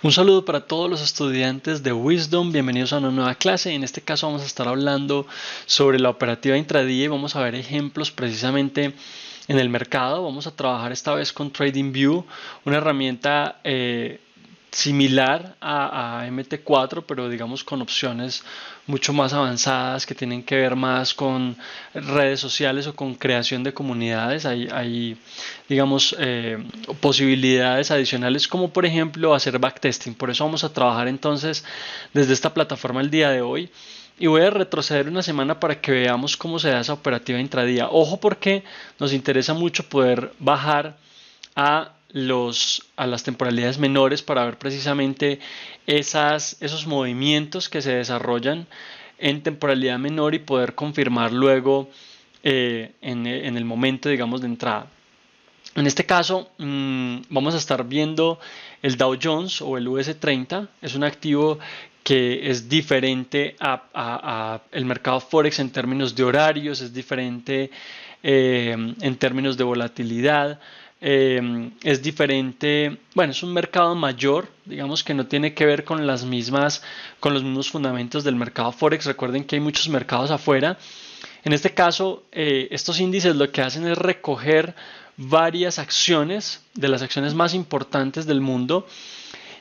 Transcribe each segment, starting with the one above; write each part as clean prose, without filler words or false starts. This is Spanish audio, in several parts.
Un saludo para todos los estudiantes de Wisdom, bienvenidos a una nueva clase. En este caso vamos a estar hablando sobre la operativa intradía y vamos a ver ejemplos precisamente en el mercado. Vamos a trabajar esta vez con TradingView, una herramienta similar a MT4, pero digamos con opciones mucho más avanzadas que tienen que ver más con redes sociales o con creación de comunidades. Hay digamos, posibilidades adicionales como por ejemplo hacer backtesting. Por eso vamos a trabajar entonces desde esta plataforma el día de hoy. Y voy a retroceder una semana para que veamos cómo se da esa operativa intradía. Ojo porque nos interesa mucho poder bajar a las temporalidades menores para ver precisamente esos movimientos que se desarrollan en temporalidad menor y poder confirmar luego en el momento, digamos, de entrada. En este caso vamos a estar viendo el Dow Jones o el US30. Es un activo que es diferente a el mercado Forex en términos de horarios, es diferente en términos de volatilidad. Es diferente, bueno, es un mercado mayor, digamos que no tiene que ver con los mismos fundamentos del mercado Forex. Recuerden que hay muchos mercados afuera. En este caso, estos índices lo que hacen es recoger varias acciones, de las acciones más importantes del mundo,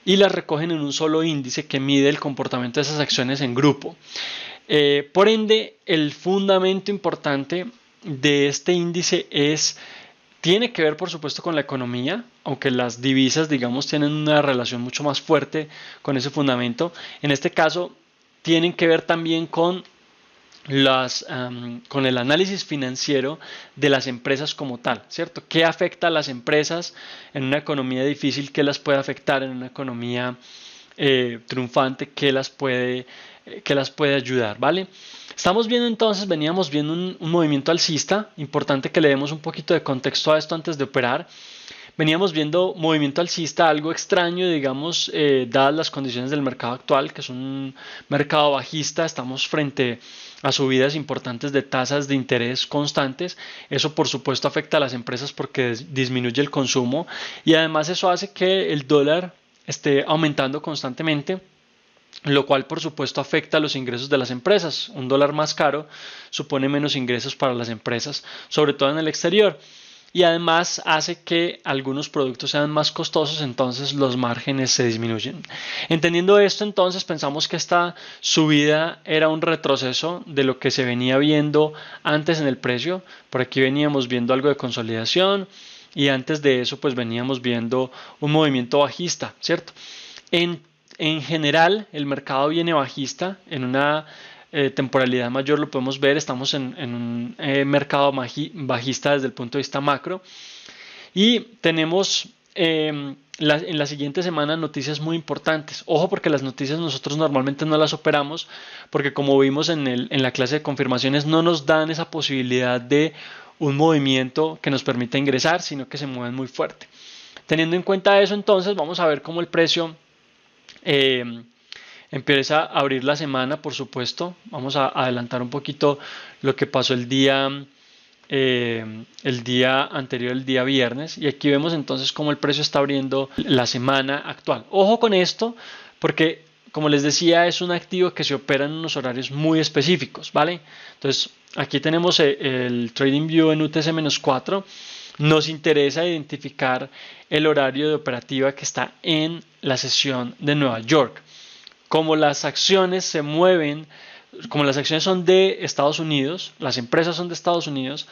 y las recogen en un solo índice que mide el comportamiento de esas acciones en grupo. Por ende, el fundamento importante de este índice tiene que ver por supuesto con la economía, aunque las divisas digamos tienen una relación mucho más fuerte con ese fundamento. En este caso tienen que ver también con con el análisis financiero de las empresas como tal, ¿cierto? ¿Qué afecta a las empresas en una economía difícil? ¿Qué las puede afectar en una economía triunfante? ¿Qué las puede ayudar? ¿Vale? Estamos viendo entonces, veníamos viendo un movimiento alcista, importante que le demos un poquito de contexto a esto antes de operar. Veníamos viendo movimiento alcista, algo extraño, digamos, dadas las condiciones del mercado actual, que es un mercado bajista. Estamos frente a subidas importantes de tasas de interés constantes. Eso, por supuesto, afecta a las empresas porque disminuye el consumo y además eso hace que el dólar esté aumentando constantemente, lo cual por supuesto afecta a los ingresos de las empresas. Un dólar más caro supone menos ingresos para las empresas, sobre todo en el exterior. Y además hace que algunos productos sean más costosos, entonces los márgenes se disminuyen. Entendiendo esto, entonces pensamos que esta subida era un retroceso de lo que se venía viendo antes en el precio. Por aquí veníamos viendo algo de consolidación y antes de eso pues veníamos viendo un movimiento bajista, ¿cierto? En general el mercado viene bajista en una temporalidad mayor, lo podemos ver, estamos en un mercado bajista desde el punto de vista macro y tenemos en la siguiente semana noticias muy importantes. Ojo porque las noticias nosotros normalmente no las operamos porque como vimos en la clase de confirmaciones no nos dan esa posibilidad de un movimiento que nos permita ingresar, sino que se mueven muy fuerte. Teniendo en cuenta eso, entonces vamos a ver cómo el precio empieza a abrir la semana, por supuesto. Vamos a adelantar un poquito lo que pasó el día anterior, el día viernes. Y aquí vemos entonces cómo el precio está abriendo la semana actual. Ojo con esto, porque como les decía, es un activo que se opera en unos horarios muy específicos, ¿vale? Entonces, aquí tenemos el TradingView en UTC-4. Nos interesa identificar el horario de operativa que está en la sesión de Nueva York. Como las acciones se mueven, como las acciones son de Estados Unidos, las empresas son de Estados Unidos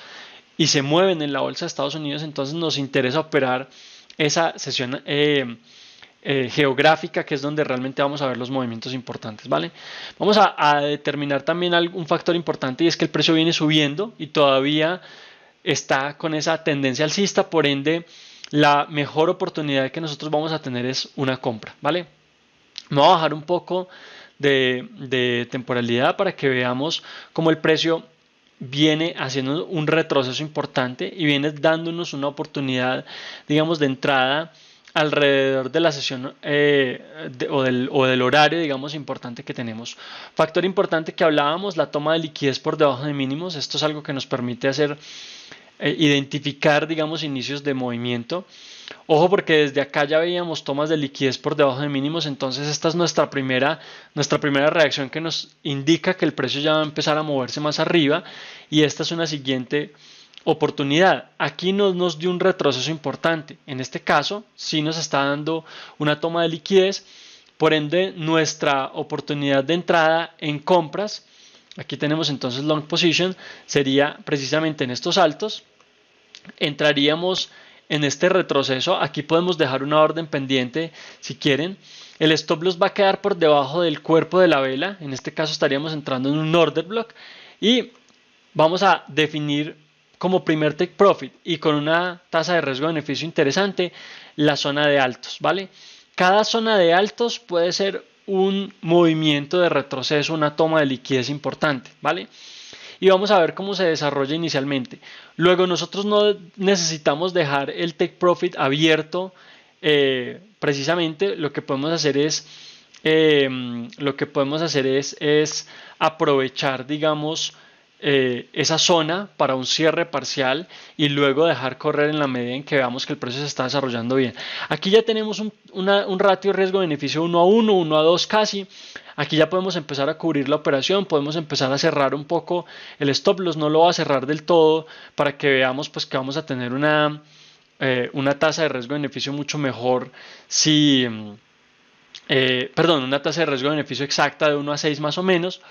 y se mueven en la bolsa de Estados Unidos, entonces nos interesa operar esa sesión geográfica, que es donde realmente vamos a ver los movimientos importantes, ¿vale? Vamos a determinar también un factor importante y es que el precio viene subiendo y todavía está con esa tendencia alcista, por ende la mejor oportunidad que nosotros vamos a tener es una compra, ¿vale? Me voy a bajar un poco de temporalidad para que veamos cómo el precio viene haciendo un retroceso importante y viene dándonos una oportunidad, digamos, de entrada alrededor de la sesión o del horario, digamos, importante que tenemos. Factor importante que hablábamos, la toma de liquidez por debajo de mínimos. Esto es algo que nos permite hacer identificar, digamos, inicios de movimiento. Ojo porque desde acá ya veíamos tomas de liquidez por debajo de mínimos, entonces esta es nuestra primera reacción que nos indica que el precio ya va a empezar a moverse más arriba y esta es una siguiente oportunidad. Aquí nos dio un retroceso importante. En este caso, sí nos está dando una toma de liquidez, por ende nuestra oportunidad de entrada en compras, aquí tenemos entonces long position, sería precisamente en estos altos. Entraríamos en este retroceso, aquí podemos dejar una orden pendiente si quieren. El stop loss va a quedar por debajo del cuerpo de la vela, en este caso estaríamos entrando en un order block y vamos a definir como primer take profit y con una tasa de riesgo de beneficio interesante la zona de altos, ¿vale? Cada zona de altos puede ser un movimiento de retroceso, una toma de liquidez importante, ¿vale? Y vamos a ver cómo se desarrolla inicialmente. Luego nosotros no necesitamos dejar el take profit abierto, precisamente lo que podemos hacer es aprovechar, digamos, esa zona para un cierre parcial y luego dejar correr en la medida en que veamos que el precio se está desarrollando bien. Aquí ya tenemos un ratio riesgo-beneficio 1 a 1, 1 a 2 casi. Aquí ya podemos empezar a cubrir la operación, podemos empezar a cerrar un poco el stop loss, no lo va a cerrar del todo para que veamos pues que vamos a tener una tasa de riesgo-beneficio mucho mejor si... una tasa de riesgo-beneficio exacta de 1 a 6 más o menos.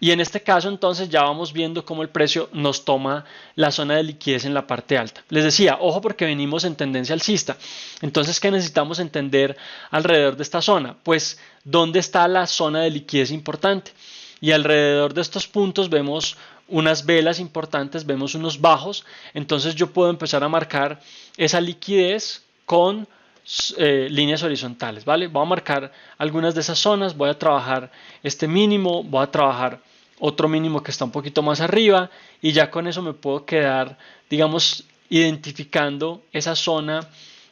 Y en este caso entonces ya vamos viendo cómo el precio nos toma la zona de liquidez en la parte alta. Les decía, ojo porque venimos en tendencia alcista. Entonces, ¿qué necesitamos entender alrededor de esta zona? Pues, ¿dónde está la zona de liquidez importante? Y alrededor de estos puntos vemos unas velas importantes, vemos unos bajos. Entonces yo puedo empezar a marcar esa liquidez con líneas horizontales, ¿vale? Voy a marcar algunas de esas zonas, voy a trabajar este mínimo, voy a trabajar otro mínimo que está un poquito más arriba y ya con eso me puedo quedar, digamos, identificando esa zona,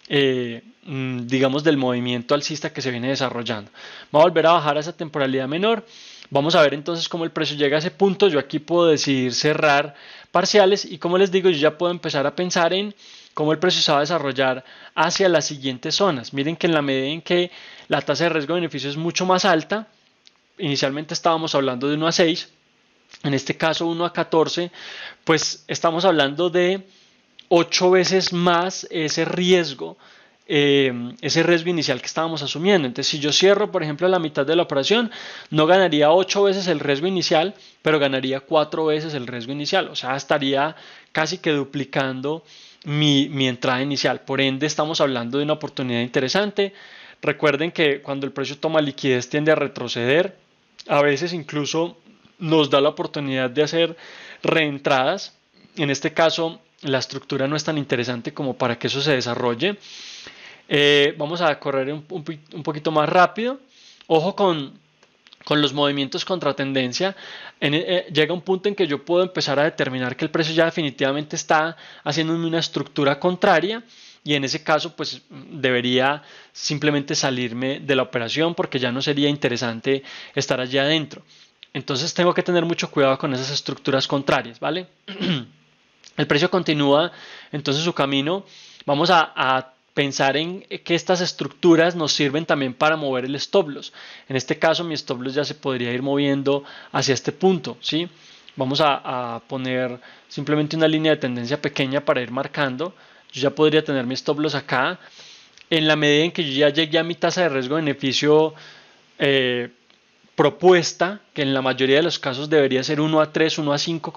digamos, del movimiento alcista que se viene desarrollando. Va a volver a bajar a esa temporalidad menor. Vamos a ver entonces cómo el precio llega a ese punto. Yo aquí puedo decidir cerrar parciales y como les digo, yo ya puedo empezar a pensar en cómo el precio se va a desarrollar hacia las siguientes zonas. Miren que en la medida en que la tasa de riesgo de beneficio es mucho más alta, inicialmente estábamos hablando de 1 a 6, en este caso 1 a 14, pues estamos hablando de 8 veces más ese riesgo inicial que estábamos asumiendo. Entonces, si yo cierro, por ejemplo, la mitad de la operación, no ganaría 8 veces el riesgo inicial, pero ganaría 4 veces el riesgo inicial. O sea, estaría casi que duplicando mi entrada inicial. Por ende, estamos hablando de una oportunidad interesante. Recuerden que cuando el precio toma liquidez tiende a retroceder. A veces incluso nos da la oportunidad de hacer reentradas. En este caso, la estructura no es tan interesante como para que eso se desarrolle. Vamos a correr un poquito más rápido. Ojo con los movimientos contra tendencia. Llega un punto en que yo puedo empezar a determinar que el precio ya definitivamente está haciendo una estructura contraria y en ese caso pues debería simplemente salirme de la operación porque ya no sería interesante estar allí adentro. Entonces tengo que tener mucho cuidado con esas estructuras contrarias, ¿vale? El precio continúa entonces su camino. Vamos a pensar en que estas estructuras nos sirven también para mover el stop loss. En este caso mi stop loss ya se podría ir moviendo hacia este punto, ¿sí? Vamos a poner simplemente una línea de tendencia pequeña para ir marcando. Yo ya podría tener mi stop loss acá. En la medida en que yo ya llegué a mi tasa de riesgo-beneficio propuesta, que en la mayoría de los casos debería ser 1 a 3, 1 a 5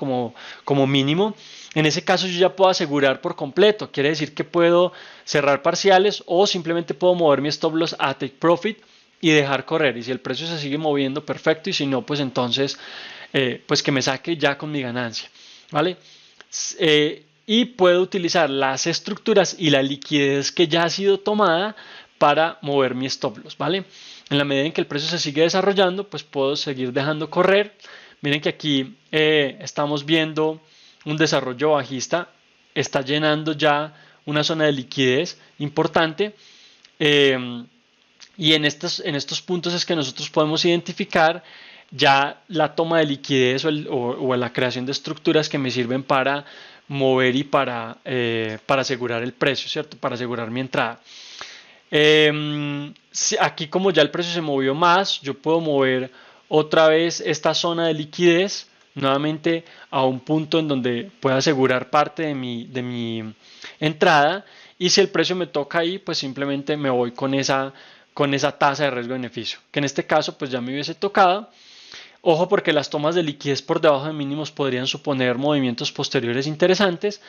como mínimo, en ese caso yo ya puedo asegurar por completo. Quiere decir que puedo cerrar parciales o simplemente puedo mover mi stop loss a take profit y dejar correr. Y si el precio se sigue moviendo, perfecto. Y si no, pues entonces pues que me saque ya con mi ganancia, ¿vale? Y puedo utilizar las estructuras y la liquidez que ya ha sido tomada para mover mi stop loss, ¿vale? En la medida en que el precio se sigue desarrollando, pues puedo seguir dejando correr. Miren que aquí estamos viendo un desarrollo bajista, está llenando ya una zona de liquidez importante y en estos puntos es que nosotros podemos identificar ya la toma de liquidez o la creación de estructuras que me sirven para mover y para asegurar el precio, ¿cierto? Para asegurar mi entrada. Aquí como ya el precio se movió más, yo puedo mover otra vez esta zona de liquidez nuevamente a un punto en donde pueda asegurar parte de mi entrada, y si el precio me toca ahí, pues simplemente me voy con esa tasa de riesgo-beneficio, que en este caso pues ya me hubiese tocado. Ojo, porque las tomas de liquidez por debajo de mínimos podrían suponer movimientos posteriores interesantes.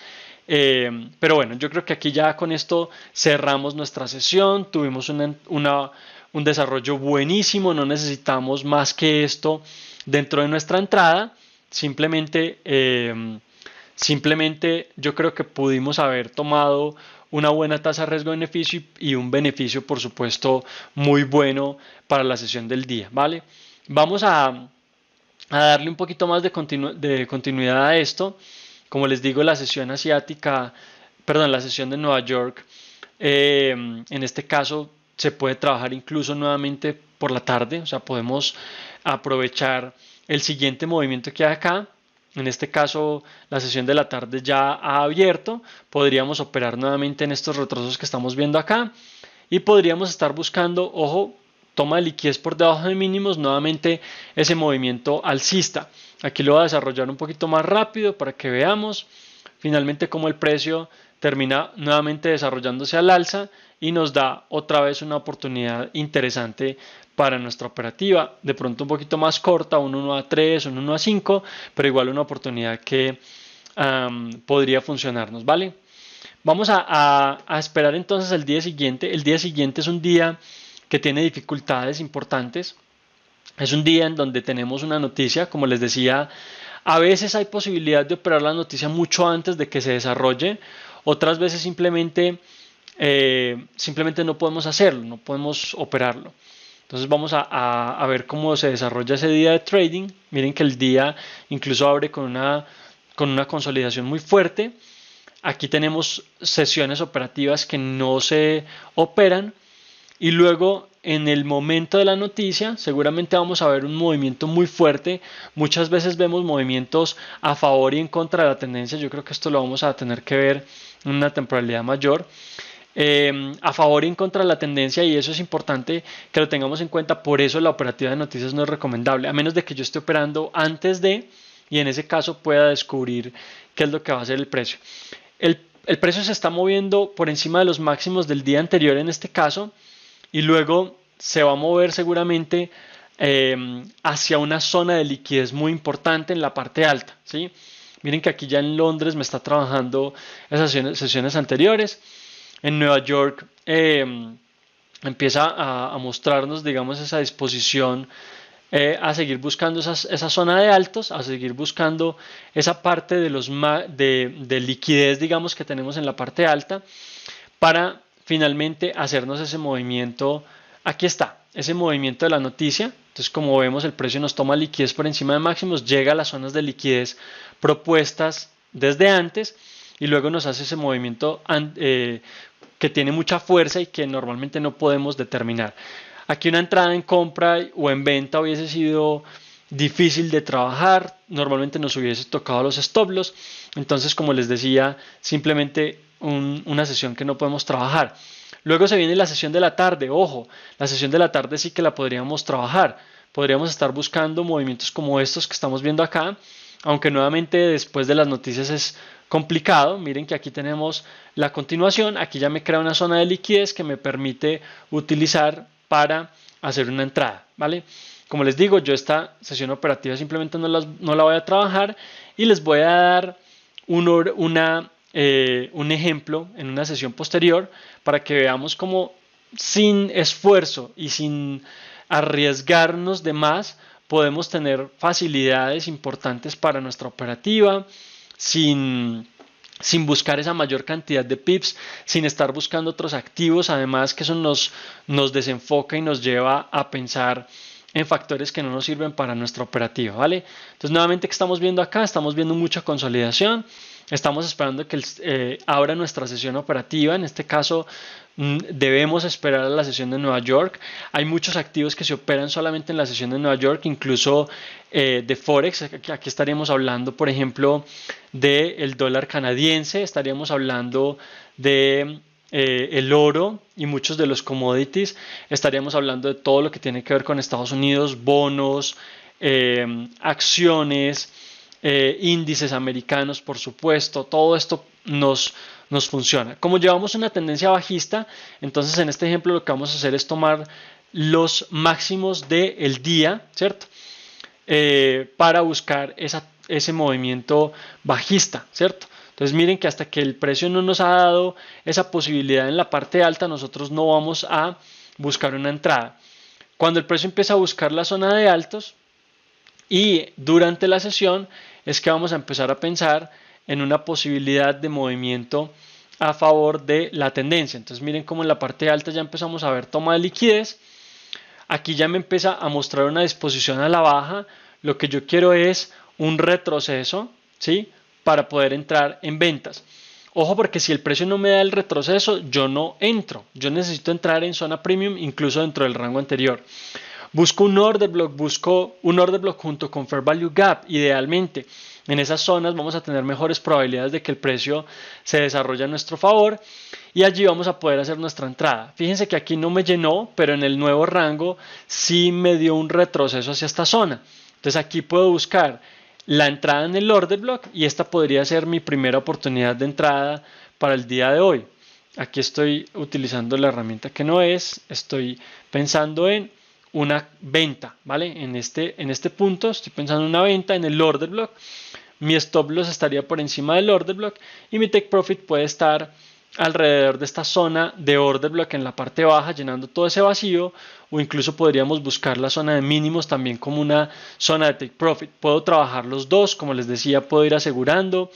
Pero bueno, yo creo que aquí ya con esto cerramos nuestra sesión. Tuvimos un desarrollo buenísimo, no necesitamos más que esto dentro de nuestra entrada. Simplemente yo creo que pudimos haber tomado una buena tasa de riesgo-beneficio y un beneficio, por supuesto, muy bueno para la sesión del día, ¿vale? Vamos a darle un poquito más de continuidad a esto. Como les digo, la sesión asiática, perdón, la sesión de Nueva York, en este caso se puede trabajar incluso nuevamente por la tarde, o sea, podemos aprovechar el siguiente movimiento que hay acá. En este caso, la sesión de la tarde ya ha abierto, podríamos operar nuevamente en estos retrocesos que estamos viendo acá y podríamos estar buscando, ojo, toma de liquidez por debajo de mínimos, nuevamente ese movimiento alcista. Aquí lo voy a desarrollar un poquito más rápido para que veamos finalmente cómo el precio termina nuevamente desarrollándose al alza y nos da otra vez una oportunidad interesante para nuestra operativa, de pronto un poquito más corta, un 1 a 3, un 1 a 5, pero igual una oportunidad que podría funcionarnos, ¿vale? Vamos a esperar entonces el día siguiente. El día siguiente es un día que tiene dificultades importantes. Es un día en donde tenemos una noticia, como les decía, a veces hay posibilidad de operar la noticia mucho antes de que se desarrolle, otras veces simplemente no podemos hacerlo, no podemos operarlo. Entonces vamos a ver cómo se desarrolla ese día de trading. Miren que el día incluso abre con una consolidación muy fuerte. Aquí tenemos sesiones operativas que no se operan y luego en el momento de la noticia seguramente vamos a ver un movimiento muy fuerte. Muchas veces vemos movimientos a favor y en contra de la tendencia. Yo creo que esto lo vamos a tener que ver en una temporalidad mayor. A favor y en contra de la tendencia, y eso es importante que lo tengamos en cuenta. Por eso la operativa de noticias no es recomendable, a menos de que yo esté operando antes de, y en ese caso pueda descubrir qué es lo que va a hacer el precio. El precio se está moviendo por encima de los máximos del día anterior en este caso, y luego se va a mover seguramente hacia una zona de liquidez muy importante en la parte alta, ¿sí? Miren que aquí ya en Londres me está trabajando esas sesiones anteriores. En Nueva York empieza a mostrarnos, digamos, esa disposición a seguir buscando esa zona de altos, a seguir buscando esa parte de liquidez, digamos, que tenemos en la parte alta, para finalmente hacernos ese movimiento. Aquí está, ese movimiento de la noticia. Entonces, como vemos, el precio nos toma liquidez por encima de máximos, llega a las zonas de liquidez propuestas desde antes y luego nos hace ese movimiento que tiene mucha fuerza y que normalmente no podemos determinar. Aquí una entrada en compra o en venta hubiese sido difícil de trabajar, normalmente nos hubiese tocado los stop loss. Entonces, como les decía, simplemente una sesión que no podemos trabajar. Luego se viene la sesión de la tarde. Ojo, la sesión de la tarde sí que la podríamos trabajar. Podríamos estar buscando movimientos como estos que estamos viendo acá, aunque nuevamente después de las noticias es complicado. Miren que aquí tenemos la continuación. Aquí ya me crea una zona de liquidez que me permite utilizar para hacer una entrada, ¿vale? Como les digo, yo esta sesión operativa simplemente no la voy a trabajar y les voy a dar un ejemplo en una sesión posterior para que veamos cómo sin esfuerzo y sin arriesgarnos de más podemos tener facilidades importantes para nuestra operativa sin buscar esa mayor cantidad de pips, sin estar buscando otros activos, además que eso nos desenfoca y nos lleva a pensar en factores que no nos sirven para nuestra operativa, ¿vale? Entonces, nuevamente, ¿qué estamos viendo acá? Estamos viendo mucha consolidación. estamos esperando que abra nuestra sesión operativa. En este caso debemos esperar a la sesión de Nueva York. Hay muchos activos que se operan solamente en la sesión de Nueva York, incluso de Forex. Aquí estaríamos hablando, por ejemplo, del dólar canadiense, estaríamos hablando de el oro y muchos de los commodities, estaríamos hablando de todo lo que tiene que ver con Estados Unidos, bonos, acciones, índices americanos, por supuesto. Todo esto nos funciona. Como llevamos una tendencia bajista, entonces en este ejemplo lo que vamos a hacer es tomar los máximos del día, ¿cierto? Para buscar ese movimiento bajista, ¿cierto? Entonces miren que hasta que el precio no nos ha dado esa posibilidad en la parte alta, nosotros no vamos a buscar una entrada. Cuando el precio empieza a buscar la zona de altos y durante la sesión es que vamos a empezar a pensar en una posibilidad de movimiento a favor de la tendencia. Entonces miren cómo en la parte alta ya empezamos a ver toma de liquidez. Aquí ya me empieza a mostrar una disposición a la baja. Lo que yo quiero es un retroceso, ¿sí? Para poder entrar en ventas. Ojo, porque si el precio no me da el retroceso, yo no entro. Yo necesito entrar en zona premium, incluso dentro del rango anterior. Busco un order block junto con Fair Value Gap, idealmente. En esas zonas vamos a tener mejores probabilidades de que el precio se desarrolle a nuestro favor y allí vamos a poder hacer nuestra entrada. Fíjense que aquí no me llenó, pero en el nuevo rango sí me dio un retroceso hacia esta zona. Entonces aquí puedo buscar la entrada en el order block y esta podría ser mi primera oportunidad de entrada para el día de hoy. Aquí estoy utilizando la herramienta que no es, estoy pensando en una venta, ¿vale? En este punto estoy pensando en una venta en el order block. Mi stop loss estaría por encima del order block y mi take profit puede estar alrededor de esta zona de order block en la parte baja, llenando todo ese vacío, o incluso podríamos buscar la zona de mínimos también como una zona de take profit. Puedo trabajar los dos, como les decía, puedo ir asegurando,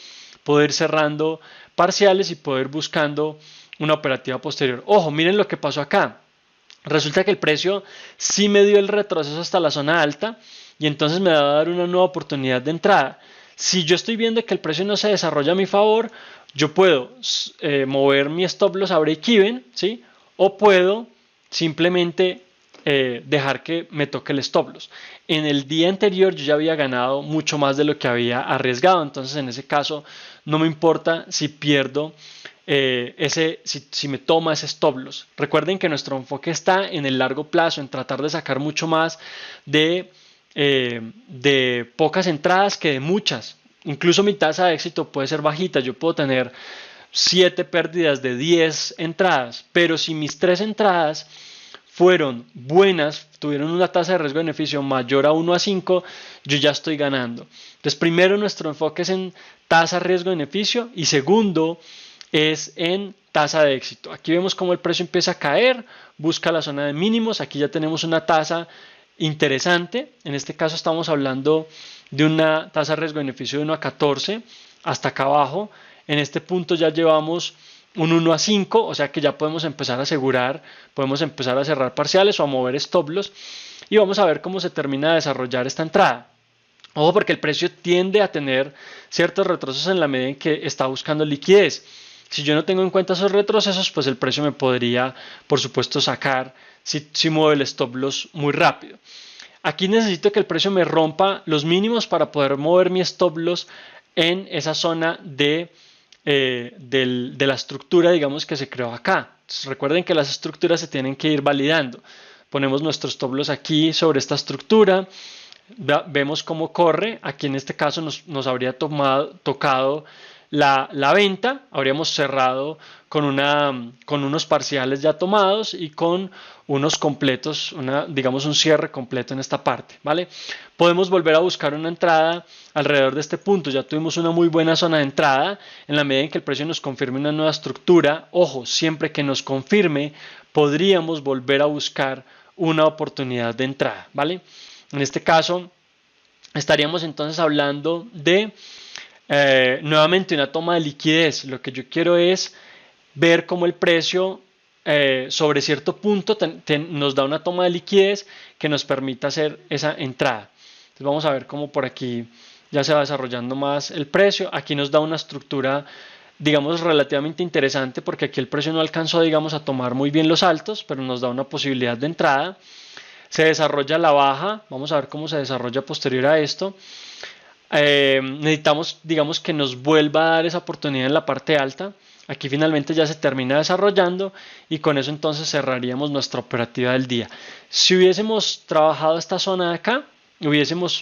puedo ir cerrando parciales y puedo ir buscando una operativa posterior. Ojo, miren lo que pasó acá. Resulta que el precio sí me dio el retroceso hasta la zona alta y entonces me va a dar una nueva oportunidad de entrada. Si yo estoy viendo que el precio no se desarrolla a mi favor, yo puedo mover mi stop loss a break even, ¿sí? O puedo simplemente dejar que me toque el stop loss. En el día anterior yo ya había ganado mucho más de lo que había arriesgado, entonces en ese caso no me importa si pierdo si me toma ese stop loss. Recuerden que nuestro enfoque está en el largo plazo, en tratar de sacar mucho más de pocas entradas que de muchas. Incluso mi tasa de éxito puede ser bajita. Yo puedo tener 7 pérdidas de 10 entradas, pero si mis 3 entradas fueron buenas, tuvieron una tasa de riesgo-beneficio mayor a 1 a 5, yo ya estoy ganando. Entonces, primero nuestro enfoque es en tasa riesgo-beneficio y segundo es en tasa de éxito. Aquí vemos cómo el precio empieza a caer, busca la zona de mínimos, aquí ya tenemos una tasa interesante. En este caso estamos hablando de una tasa de riesgo-beneficio de 1 a 14 hasta acá abajo. En este punto ya llevamos un 1 a 5, o sea que ya podemos empezar a asegurar, podemos empezar a cerrar parciales o a mover stop loss y vamos a ver cómo se termina de desarrollar esta entrada. Ojo, porque el precio tiende a tener ciertos retrocesos en la medida en que está buscando liquidez. Si yo no tengo en cuenta esos retrocesos, pues el precio me podría, por supuesto, sacar si mueve el stop loss muy rápido. Aquí necesito que el precio me rompa los mínimos para poder mover mi stop loss en esa zona de la estructura, digamos, que se creó acá. Entonces, recuerden que las estructuras se tienen que ir validando. Ponemos nuestro stop loss aquí sobre esta estructura. Vemos cómo corre. Aquí en este caso nos habría tocado la venta, habríamos cerrado con unos parciales ya tomados y con unos completos, digamos un cierre completo en esta parte, ¿vale? Podemos volver a buscar una entrada alrededor de este punto. Ya tuvimos una muy buena zona de entrada en la medida en que el precio nos confirme una nueva estructura. Ojo, siempre que nos confirme, podríamos volver a buscar una oportunidad de entrada, ¿vale? En este caso, estaríamos entonces hablando de nuevamente una toma de liquidez. Lo que yo quiero es ver cómo el precio sobre cierto punto nos da una toma de liquidez que nos permita hacer esa entrada. Entonces vamos a ver cómo por aquí ya se va desarrollando más el precio. Aquí nos da una estructura, digamos, relativamente interesante, porque aquí el precio no alcanzó, digamos, a tomar muy bien los altos, pero nos da una posibilidad de entrada. Se desarrolla la baja, vamos a ver cómo se desarrolla posterior a esto. Necesitamos, digamos, que nos vuelva a dar esa oportunidad en la parte alta. Aquí finalmente ya se termina desarrollando y con eso entonces cerraríamos nuestra operativa del día. Si hubiésemos trabajado esta zona de acá,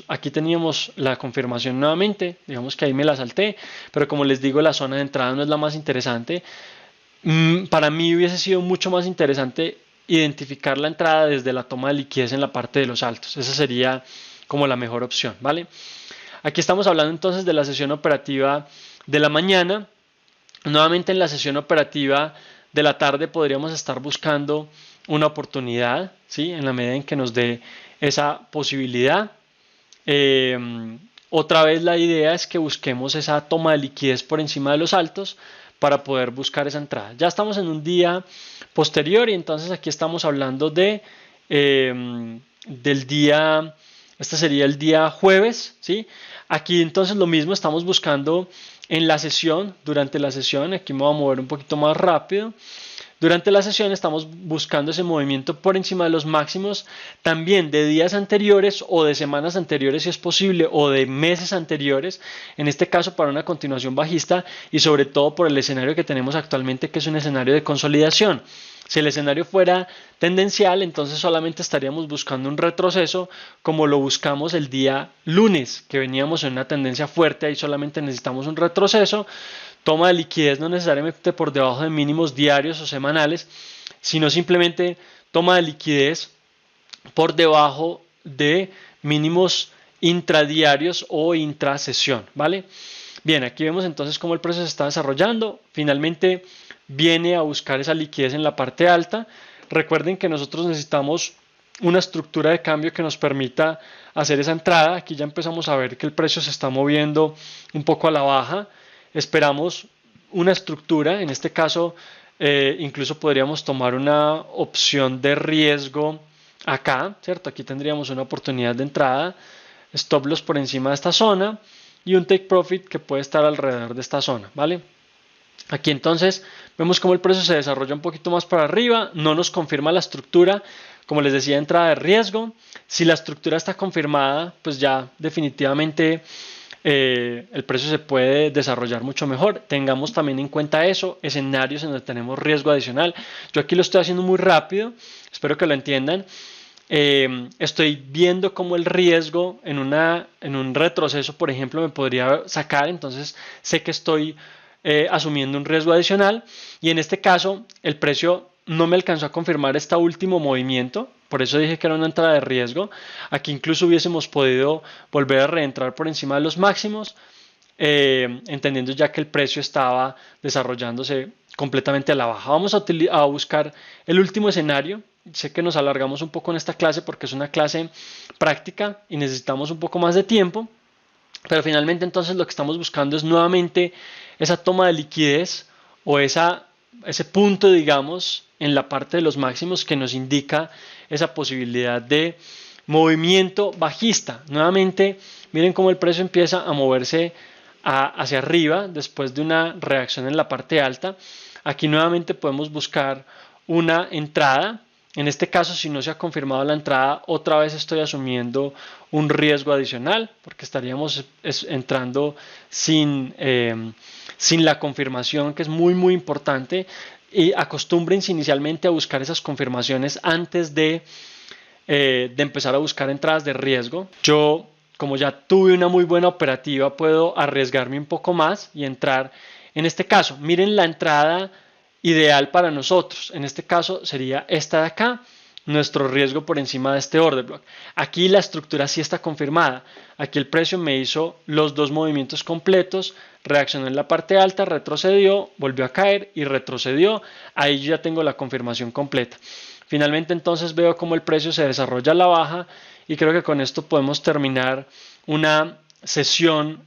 aquí teníamos la confirmación nuevamente, digamos que ahí me la salté, pero como les digo, la zona de entrada no es la más interesante. Para mí hubiese sido mucho más interesante identificar la entrada desde la toma de liquidez en la parte de los altos. Esa sería como la mejor opción, ¿vale? Aquí estamos hablando entonces de la sesión operativa de la mañana. Nuevamente en la sesión operativa de la tarde podríamos estar buscando una oportunidad, ¿sí? En la medida en que nos dé esa posibilidad. Otra vez la idea es que busquemos esa toma de liquidez por encima de los altos para poder buscar esa entrada. Ya estamos en un día posterior y entonces aquí estamos hablando del día, este sería el día jueves, ¿sí? Aquí entonces lo mismo, estamos buscando en la sesión, durante la sesión, aquí me voy a mover un poquito más rápido. Durante la sesión estamos buscando ese movimiento por encima de los máximos, también de días anteriores o de semanas anteriores si es posible, o de meses anteriores, en este caso para una continuación bajista y sobre todo por el escenario que tenemos actualmente, que es un escenario de consolidación. Si el escenario fuera tendencial, entonces solamente estaríamos buscando un retroceso como lo buscamos el día lunes, que veníamos en una tendencia fuerte, ahí solamente necesitamos un retroceso. Toma de liquidez no necesariamente por debajo de mínimos diarios o semanales, sino simplemente toma de liquidez por debajo de mínimos intradiarios o intrasesión, ¿vale? Bien, aquí vemos entonces cómo el precio se está desarrollando. Finalmente viene a buscar esa liquidez en la parte alta. Recuerden que nosotros necesitamos una estructura de cambio que nos permita hacer esa entrada. Aquí ya empezamos a ver que el precio se está moviendo un poco a la baja. Esperamos una estructura, en este caso incluso podríamos tomar una opción de riesgo acá, ¿cierto? Aquí tendríamos una oportunidad de entrada, stop loss por encima de esta zona y un take profit que puede estar alrededor de esta zona, ¿vale? Aquí entonces vemos cómo el precio se desarrolla un poquito más para arriba, no nos confirma la estructura, como les decía, entrada de riesgo. Si la estructura está confirmada, pues ya definitivamente el precio se puede desarrollar mucho mejor. Tengamos también en cuenta eso, escenarios en donde tenemos riesgo adicional. Yo aquí lo estoy haciendo muy rápido, espero que lo entiendan. Estoy viendo cómo el riesgo en un retroceso, por ejemplo, me podría sacar, entonces sé que estoy asumiendo un riesgo adicional y en este caso el precio no me alcanzó a confirmar este último movimiento, por eso dije que era una entrada de riesgo. Aquí incluso hubiésemos podido volver a reentrar por encima de los máximos, entendiendo ya que el precio estaba desarrollándose completamente a la baja. Vamos a buscar el último escenario. Sé que nos alargamos un poco en esta clase porque es una clase práctica y necesitamos un poco más de tiempo, pero finalmente entonces lo que estamos buscando es nuevamente esa toma de liquidez o ese punto, digamos, en la parte de los máximos que nos indica esa posibilidad de movimiento bajista. Nuevamente, miren cómo el precio empieza a moverse hacia arriba después de una reacción en la parte alta. Aquí nuevamente podemos buscar una entrada. En este caso, si no se ha confirmado la entrada, otra vez estoy asumiendo un riesgo adicional porque estaríamos entrando sin la confirmación, que es muy importante. Y acostúmbrense inicialmente a buscar esas confirmaciones antes de empezar a buscar entradas de riesgo. Yo, como ya tuve una muy buena operativa, puedo arriesgarme un poco más y entrar en este caso. Miren la entrada ideal para nosotros. En este caso sería esta de acá, nuestro riesgo por encima de este order block. Aquí la estructura sí está confirmada. Aquí el precio me hizo los dos movimientos completos, reaccionó en la parte alta, retrocedió, volvió a caer y retrocedió. Ahí ya tengo la confirmación completa. Finalmente entonces veo cómo el precio se desarrolla a la baja y creo que con esto podemos terminar una sesión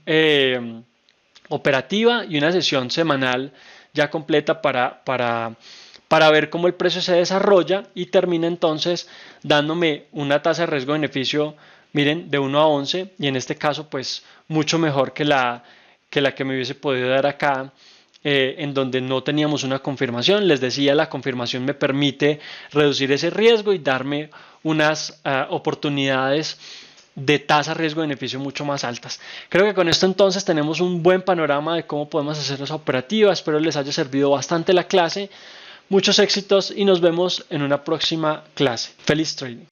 operativa y una sesión semanal ya completa para ver cómo el precio se desarrolla y termina entonces dándome una tasa de riesgo-beneficio miren, de 1 a 11, y en este caso pues mucho mejor que la que me hubiese podido dar acá, en donde no teníamos una confirmación. Les decía, la confirmación me permite reducir ese riesgo y darme unas oportunidades de tasa riesgo-beneficio mucho más altas. Creo que con esto entonces tenemos un buen panorama de cómo podemos hacer esa operativa. Espero les haya servido bastante la clase. Muchos éxitos y nos vemos en una próxima clase. Feliz trading.